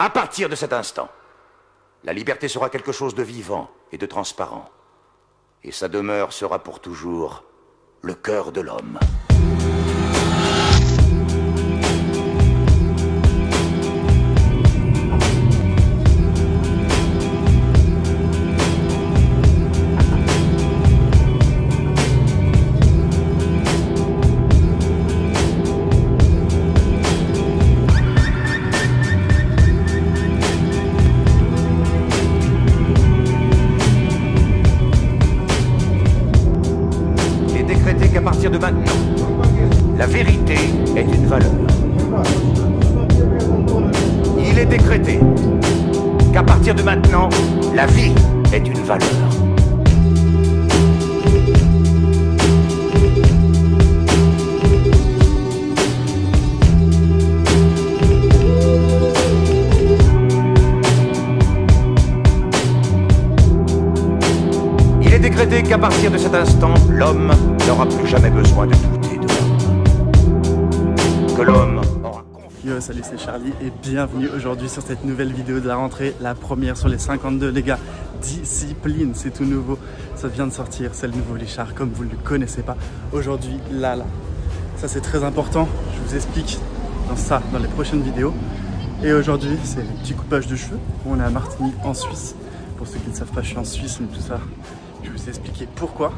À partir de cet instant, la liberté sera quelque chose de vivant et de transparent. Et sa demeure sera pour toujours le cœur de l'homme. Qu'à partir de maintenant, la vérité est une valeur. Il est décrété qu'à partir de maintenant, la vie est une valeur. Il est décrété qu'à partir de cet instant, l'homme n'aura plus jamais besoin de douter de l'homme. Que l'homme aura confiance. Yo, salut, c'est Charlie et bienvenue aujourd'hui sur cette nouvelle vidéo de la rentrée, la première sur les 52, les gars. Discipline, c'est tout nouveau, ça vient de sortir, c'est le nouveau Lichard, comme vous ne le connaissez pas. Aujourd'hui, là, ça c'est très important, je vous explique dans les prochaines vidéos. Et aujourd'hui, c'est le petit coupage de cheveux. On est à Martigny, en Suisse. Pour ceux qui ne savent pas, je suis en Suisse, mais tout ça, je vais vous expliquer pourquoi.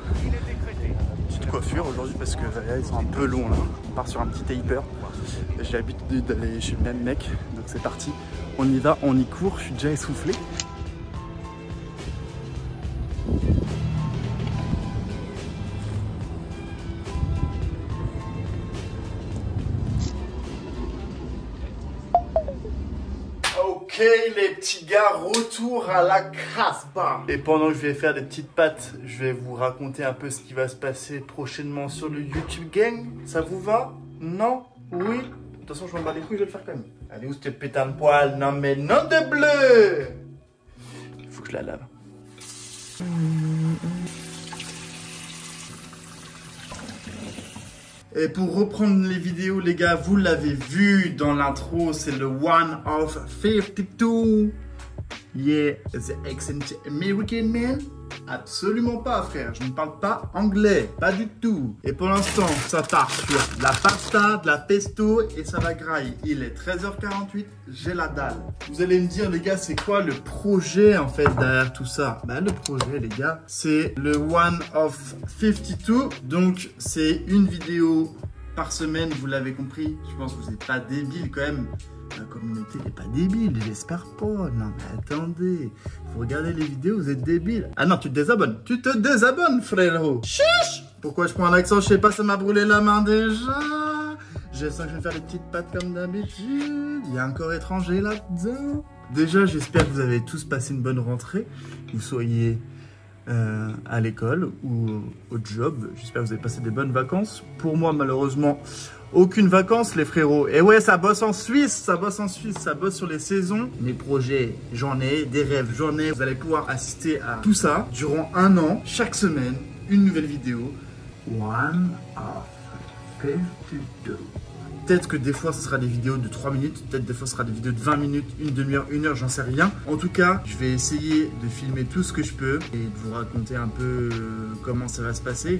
Petite coiffure aujourd'hui parce que ils sont un peu longs là. On part sur un petit taper. J'ai l'habitude d'aller chez le même mec, donc c'est parti. On y va, on y court, je suis déjà essoufflé. Ok les petits gars, retour à la Casbah. Et pendant que je vais faire des petites pattes, je vais vous raconter un peu ce qui va se passer prochainement sur le YouTube Gang. Ça vous va? Non? Oui? De toute façon je m'en bats les couilles, je vais le faire quand même. Allez, où cette pétard de poil? Non mais non de bleu! Il faut que je la lave. Et pour reprendre les vidéos, les gars, vous l'avez vu dans l'intro, c'est le One of 52. Yeah, the accent American man? Absolument pas, frère. Je ne parle pas anglais, pas du tout. Et pour l'instant, ça part sur de la pasta, de la pesto et ça va grailler. Il est 13h48, j'ai la dalle. Vous allez me dire, les gars, c'est quoi le projet en fait derrière tout ça? Bah, le projet, les gars, c'est le One of 52. Donc, c'est une vidéo par semaine, vous l'avez compris. Je pense que vous n'êtes pas débile quand même. La communauté n'est pas débile, j'espère pas. Non mais attendez, vous regardez les vidéos, vous êtes débile. Ah non, tu te désabonnes. Tu te désabonnes, frérot. Chiche. Pourquoi je prends un accent? Je sais pas, ça m'a brûlé la main déjà. Je sens que je vais faire des petites pattes comme d'habitude. Il y a un corps étranger là-dedans. Déjà, j'espère que vous avez tous passé une bonne rentrée. Que vous soyez à l'école ou au job. J'espère que vous avez passé des bonnes vacances. Pour moi, malheureusement, aucune vacances, les frérots. Et ouais, ça bosse en Suisse, ça bosse en Suisse, ça bosse sur les saisons. Mes projets, j'en ai, des rêves, j'en ai. Vous allez pouvoir assister à tout ça durant un an, chaque semaine, une nouvelle vidéo. One of 52. Peut-être que des fois, ce sera des vidéos de 3 minutes, peut-être des fois, ce sera des vidéos de 20 minutes, une demi-heure, une heure, j'en sais rien. En tout cas, je vais essayer de filmer tout ce que je peux et de vous raconter un peu comment ça va se passer.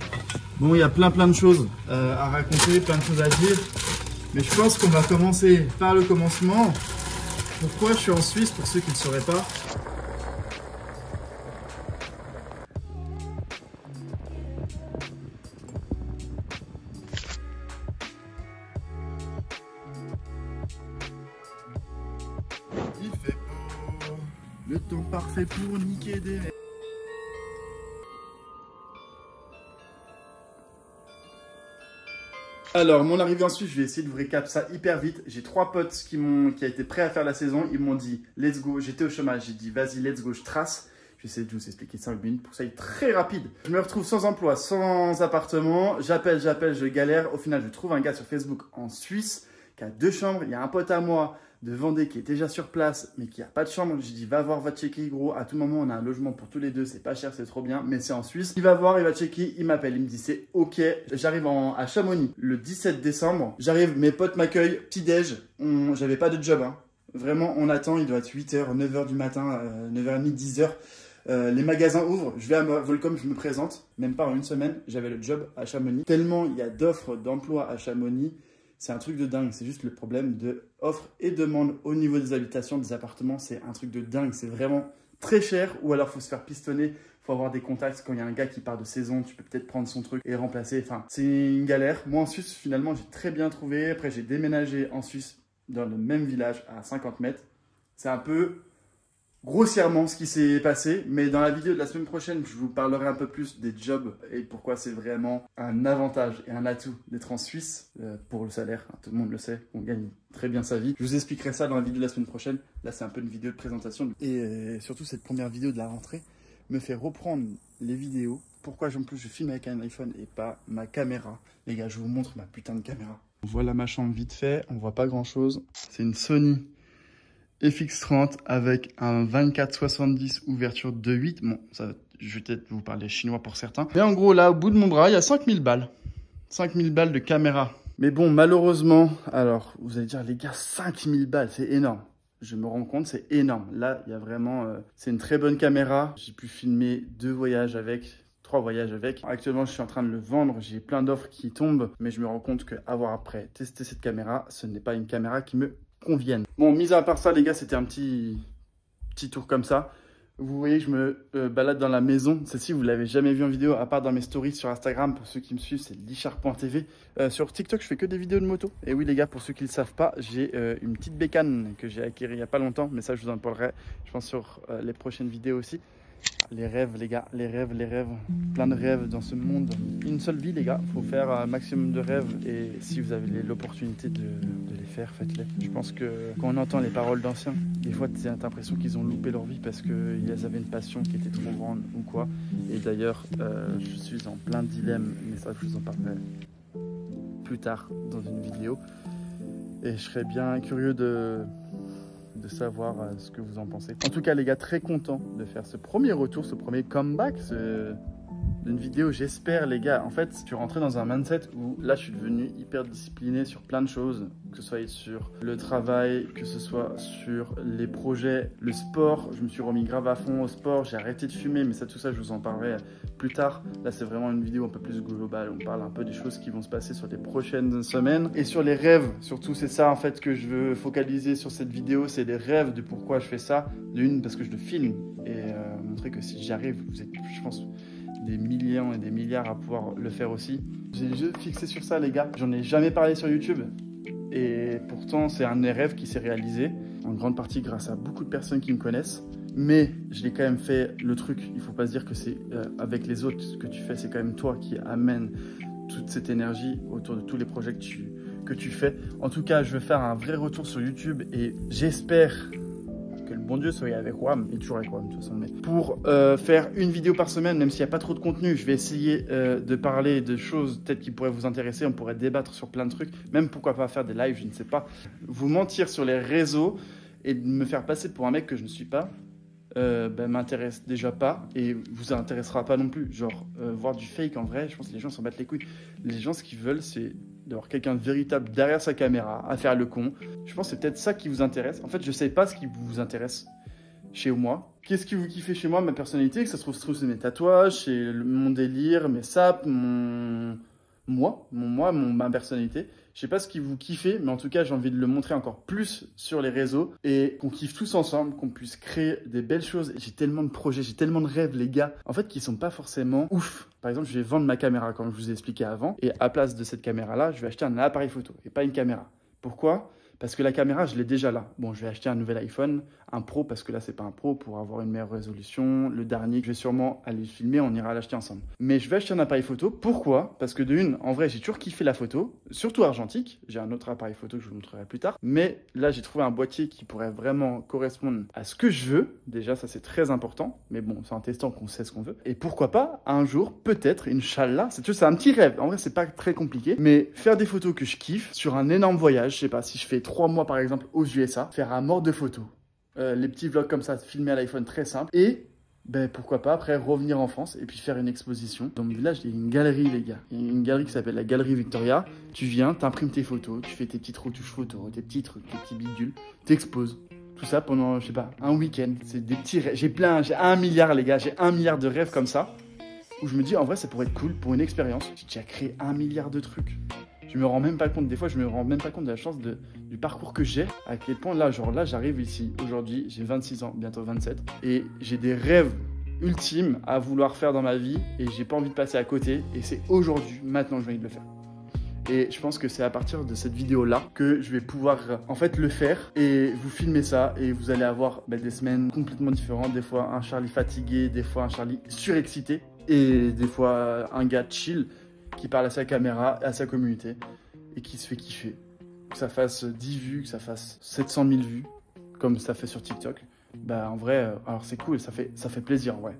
Bon, il y a plein de choses à raconter, plein de choses à dire. Mais je pense qu'on va commencer par le commencement. Pourquoi je suis en Suisse, pour ceux qui ne sauraient pas? Il fait beau, le temps parfait pour niquer des... Alors, mon arrivée en Suisse, je vais essayer de vous récap ça hyper vite. J'ai 3 potes qui étaient prêts à faire la saison. Ils m'ont dit, let's go. J'étais au chômage. J'ai dit, vas-y, let's go, je trace. Je vais essayer de vous expliquer 5 minutes pour que ça aille très rapide. Je me retrouve sans emploi, sans appartement. J'appelle, je galère. Au final, je trouve un gars sur Facebook en Suisse qui a 2 chambres. Il y a un pote à moi de Vendée qui est déjà sur place, mais qui n'a pas de chambre. J'ai dit, va voir, va checker, gros. À tout moment, on a un logement pour tous les deux. C'est pas cher, c'est trop bien, mais c'est en Suisse. Il va voir, il va checker, il m'appelle. Il me dit, c'est OK. J'arrive à Chamonix le 17 décembre. J'arrive, mes potes m'accueillent, petit-déj. J'avais pas de job, hein. Vraiment, on attend, il doit être 8h, 9h du matin, 9h30, 10h. Les magasins ouvrent, je vais à Volcom, je me présente. Même pas en une semaine, j'avais le job à Chamonix. Tellement il y a d'offres d'emploi à Chamonix, c'est un truc de dingue. C'est juste le problème de offre et demande au niveau des habitations, des appartements. C'est un truc de dingue, c'est vraiment très cher. Ou alors, il faut se faire pistonner, il faut avoir des contacts. Quand il y a un gars qui part de saison, tu peux peut-être prendre son truc et remplacer. Enfin, c'est une galère. Moi, en Suisse, finalement, j'ai très bien trouvé. Après, j'ai déménagé en Suisse dans le même village à 50 mètres. C'est un peu grossièrement ce qui s'est passé, mais dans la vidéo de la semaine prochaine, je vous parlerai un peu plus des jobs et pourquoi c'est vraiment un avantage et un atout d'être en Suisse pour le salaire. Tout le monde le sait, on gagne très bien sa vie. Je vous expliquerai ça dans la vidéo de la semaine prochaine. Là, c'est un peu une vidéo de présentation. Et surtout, cette première vidéo de la rentrée me fait reprendre les vidéos. Pourquoi en plus je filme avec un iPhone et pas ma caméra. Les gars, je vous montre ma putain de caméra. Voilà ma chambre vite fait, on voit pas grand chose. C'est une Sony FX30 avec un 24-70 ouverture 2.8. Bon, ça, je vais peut-être vous parler chinois pour certains. Mais en gros, là, au bout de mon bras, il y a 5000 balles. 5000 balles de caméra. Mais bon, malheureusement, alors, vous allez dire, les gars, 5000 balles, c'est énorme. Je me rends compte, c'est énorme. Là, il y a vraiment... c'est une très bonne caméra. J'ai pu filmer 2 voyages avec... 3 voyages avec. Actuellement, je suis en train de le vendre. J'ai plein d'offres qui tombent. Mais je me rends compte qu'avoir après testé cette caméra, ce n'est pas une caméra qui me convienne. Bon, mis à part ça, les gars, c'était un petit tour comme ça. Vous voyez, je me balade dans la maison. Celle-ci, vous ne l'avez jamais vue en vidéo, à part dans mes stories sur Instagram. Pour ceux qui me suivent, c'est lichard.tv. Sur TikTok, je fais que des vidéos de moto. Et oui, les gars, pour ceux qui ne le savent pas, j'ai une petite bécane que j'ai acquérie il n'y a pas longtemps. Mais ça, je vous en parlerai, je pense, sur les prochaines vidéos aussi. Les rêves, les gars, les rêves. Plein de rêves dans ce monde. Une seule vie, les gars. Il faut faire un maximum de rêves. Et si vous avez l'opportunité de les faire, faites-les. Je pense que quand on entend les paroles d'anciens, des fois, tu as l'impression qu'ils ont loupé leur vie parce qu'ils avaient une passion qui était trop grande ou quoi. Et d'ailleurs, je suis en plein dilemme. Mais ça, je vous en parlerai plus tard dans une vidéo. Et je serais bien curieux de savoir ce que vous en pensez. En tout cas, les gars, très content de faire ce premier retour, ce premier comeback d'une vidéo. J'espère, les gars, en fait, je suis rentré dans un mindset où là, je suis devenu hyper discipliné sur plein de choses, que ce soit sur le travail, que ce soit sur les projets, le sport. Je me suis remis grave à fond au sport. J'ai arrêté de fumer, mais ça, tout ça, je vous en parlerai plus tard. Là, c'est vraiment une vidéo un peu plus globale. On parle un peu des choses qui vont se passer sur les prochaines semaines. Et sur les rêves, surtout, c'est ça, en fait, que je veux focaliser sur cette vidéo. C'est les rêves de pourquoi je fais ça. D'une, parce que je le filme et montrer que si j'y arrive, vous êtes, je pense, des millions et des milliards à pouvoir le faire aussi. J'ai les yeux fixés sur ça, les gars. J'en ai jamais parlé sur YouTube. Et pourtant, c'est un des rêves qui s'est réalisé, en grande partie grâce à beaucoup de personnes qui me connaissent. Mais je l'ai quand même fait, le truc. Il ne faut pas se dire que c'est avec les autres ce que tu fais. C'est quand même toi qui amène toute cette énergie autour de tous les projets que tu fais. En tout cas, je vais faire un vrai retour sur YouTube et j'espère que le bon Dieu soit avec Wam, il est toujours avec Wam de toute façon, mais pour faire une vidéo par semaine, même s'il n'y a pas trop de contenu, je vais essayer de parler de choses peut-être qui pourraient vous intéresser, on pourrait débattre sur plein de trucs, même pourquoi pas faire des lives, je ne sais pas. Vous mentir sur les réseaux et me faire passer pour un mec que je ne suis pas, m'intéresse déjà pas et vous intéressera pas non plus. Genre, voir du fake en vrai, je pense que les gens s'en battent les couilles. Les gens, ce qu'ils veulent, c'est d'avoir quelqu'un de véritable derrière sa caméra, à faire le con. Je pense que c'est peut-être ça qui vous intéresse. En fait, je sais pas ce qui vous intéresse chez moi. Qu'est-ce qui vous kiffez chez moi, ma personnalité, que ça se trouve c'est mes tatouages, c'est mon délire, mes saps, ma personnalité. Je sais pas ce qui vous kiffez, mais en tout cas, j'ai envie de le montrer encore plus sur les réseaux et qu'on kiffe tous ensemble, qu'on puisse créer des belles choses. J'ai tellement de projets, j'ai tellement de rêves, les gars, en fait, qui sont pas forcément ouf. Par exemple, je vais vendre ma caméra, comme je vous ai expliqué avant, et à place de cette caméra-là, je vais acheter un appareil photo et pas une caméra. Pourquoi ? Parce que la caméra, je l'ai déjà là. Bon, je vais acheter un nouvel iPhone, un Pro, parce que là, c'est pas un Pro, pour avoir une meilleure résolution. Le dernier, je vais sûrement aller le filmer, on ira l'acheter ensemble. Mais je vais acheter un appareil photo. Pourquoi ? Parce que de une, en vrai, j'ai toujours kiffé la photo, surtout argentique. J'ai un autre appareil photo que je vous montrerai plus tard. Mais là, j'ai trouvé un boîtier qui pourrait vraiment correspondre à ce que je veux. Déjà, ça, c'est très important. Mais bon, c'est en testant qu'on sait ce qu'on veut. Et pourquoi pas, un jour, peut-être, Inch'Allah, c'est un petit rêve. En vrai, c'est pas très compliqué. Mais faire des photos que je kiffe sur un énorme voyage, je sais pas, si je fais 3 mois par exemple aux USA, faire un mort de photos, les petits vlogs comme ça, filmés à l'iPhone très simple, et ben pourquoi pas après revenir en France et puis faire une exposition. Dans mon village, il y a une galerie, les gars. Il y a une galerie qui s'appelle la Galerie Victoria. Tu viens, t'imprimes tes photos, tu fais tes petites retouches photos, tes petits trucs, tes petits bidules, t'exposes. Tout ça pendant, je sais pas, un week-end. C'est des petits rêves. J'ai 1 milliard, les gars. J'ai 1 milliard de rêves comme ça. Où je me dis, en vrai, ça pourrait être cool pour une expérience. J'ai déjà créé 1 milliard de trucs. Je me rends même pas compte, des fois, je me rends même pas compte de la chance du parcours que j'ai. À quel point, là, j'arrive ici, aujourd'hui, j'ai 26 ans, bientôt 27. Et j'ai des rêves ultimes à vouloir faire dans ma vie. Et j'ai pas envie de passer à côté. Et c'est aujourd'hui, maintenant, que j'ai envie de le faire. Et je pense que c'est à partir de cette vidéo-là que je vais pouvoir en fait le faire et vous filmer ça et vous allez avoir des semaines complètement différentes. Des fois un Charlie fatigué, des fois un Charlie surexcité et des fois un gars chill qui parle à sa caméra, à sa communauté et qui se fait kiffer. Que ça fasse 10 vues, que ça fasse 700 000 vues comme ça fait sur TikTok. Bah en vrai, alors c'est cool, ça fait plaisir en vrai.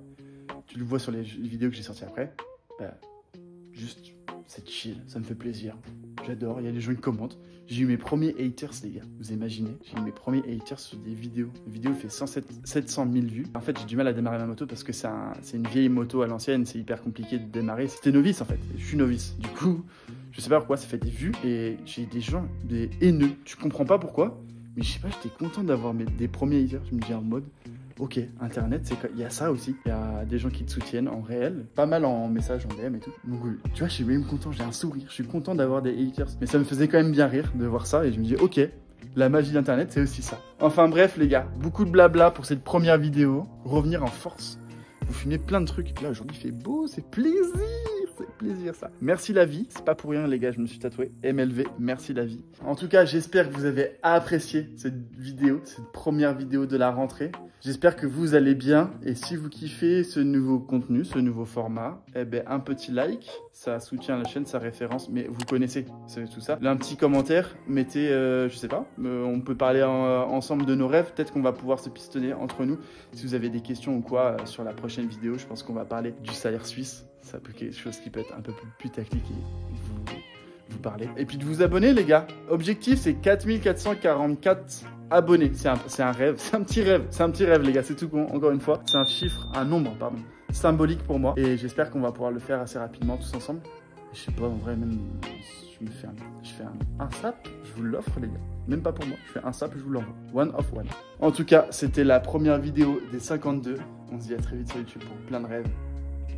Tu le vois sur les vidéos que j'ai sorties après. Bah, juste... c'est chill, ça me fait plaisir. J'adore, il y a des gens qui commentent. J'ai eu mes premiers haters, les gars. Vous imaginez? J'ai eu mes premiers haters sur des vidéos. La vidéo fait 700 000 vues. En fait, j'ai du mal à démarrer ma moto parce que c'est une vieille moto à l'ancienne. C'est hyper compliqué de démarrer. C'était novice, en fait. Je suis novice. Du coup, je sais pas pourquoi ça fait des vues. Et j'ai des gens, des haineux. Tu comprends pas pourquoi? Mais je sais pas, j'étais content d'avoir des premiers haters. Je me dis en mode... ok, Internet, il y a ça aussi. Il y a des gens qui te soutiennent en réel, pas mal en message, en DM et tout. Donc, tu vois, je suis même content, j'ai un sourire. Je suis content d'avoir des haters. Mais ça me faisait quand même bien rire de voir ça. Et je me dis, ok, la magie d'Internet, c'est aussi ça. Enfin bref, les gars, beaucoup de blabla pour cette première vidéo. Revenir en force. Vous filmez plein de trucs. Là, aujourd'hui, il fait beau, c'est plaisir. C'est plaisir ça. Merci la vie. C'est pas pour rien les gars, je me suis tatoué MLV. Merci la vie. En tout cas, j'espère que vous avez apprécié cette vidéo, cette première vidéo de la rentrée. J'espère que vous allez bien. Et si vous kiffez ce nouveau contenu, ce nouveau format, eh ben un petit like, ça soutient la chaîne, ça référence. Mais vous connaissez tout ça. Là, un petit commentaire, mettez, je sais pas, on peut parler ensemble de nos rêves. Peut-être qu'on va pouvoir se pistonner entre nous. Si vous avez des questions ou quoi sur la prochaine vidéo, je pense qu'on va parler du salaire suisse. Ça peut être quelque chose qui peut être un peu plus technique et vous parler. Et puis de vous abonner, les gars. Objectif, c'est 4444 abonnés. C'est un rêve, c'est un petit rêve, les gars. C'est tout con, encore une fois. C'est un chiffre, un nombre, pardon, symbolique pour moi. Et j'espère qu'on va pouvoir le faire assez rapidement, tous ensemble. Je sais pas, en vrai, même, je fais un sap, je vous l'offre, les gars. Même pas pour moi, je fais un sap, je vous l'envoie. One of one. En tout cas, c'était la première vidéo des 52. On se dit à très vite sur YouTube pour plein de rêves.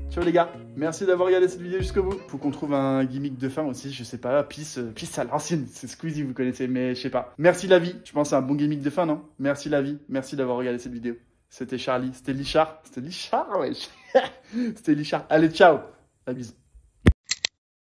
Ciao les gars, merci d'avoir regardé cette vidéo jusqu'au bout. Faut qu'on trouve un gimmick de fin aussi, je sais pas, Peace à l'ancienne, c'est Squeezie, vous connaissez, mais je sais pas. Merci la vie, je pense que c'est un bon gimmick de fin, non? Merci la vie, merci d'avoir regardé cette vidéo. C'était Charlie, c'était Lichard, ouais. C'était Lichard, allez ciao, la bise.